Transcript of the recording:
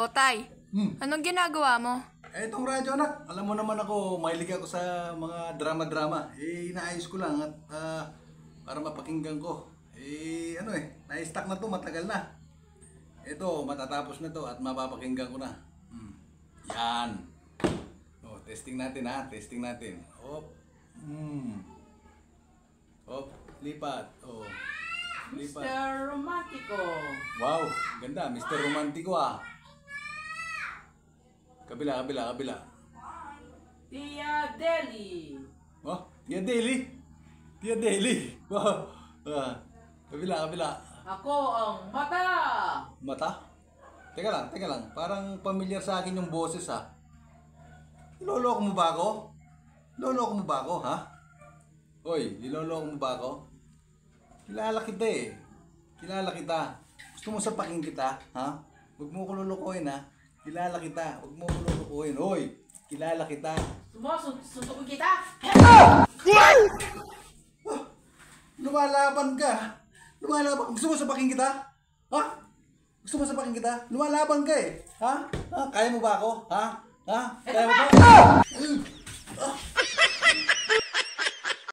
O Tay, anong ginagawa mo? Itong radyo anak, alam mo naman ako, mahilig ako sa mga drama-drama. Inaayos ko lang at para mapakinggan ko. Na-stock na to, matagal na. Ito, matatapos na to at mapapakinggan ko na. Yan. Testing natin ha, testing natin. Lipat. Lipat. Mr. Romantico. Wow, ganda, Mr. Romantico ah. Kabila. Tia Deli. Tia Deli. Tia Deli. Wow. Kabila. Ako ang mata. Mata? Teka lang. Parang familiar sa akin yung boses ha. Niloloko mo ba ako? Niloloko mo ba ako, ha? Hoy, niloloko mo ba ako? Kilala kita eh. Kilala kita. Gusto mo sapakin kita, ha? Huwag mo ko lulukuhin, ha? Kilala kita. Huwag mo ko lulukuhin. Hoy, kilala kita. Suntukin kita. Lumalaban ka. Gusto mo sapakin kita? Ha? Gusto mo sapakin kita? Lumalaban ka eh. Ha? Kaya mo ba ako? Ha? Kaya mo ba?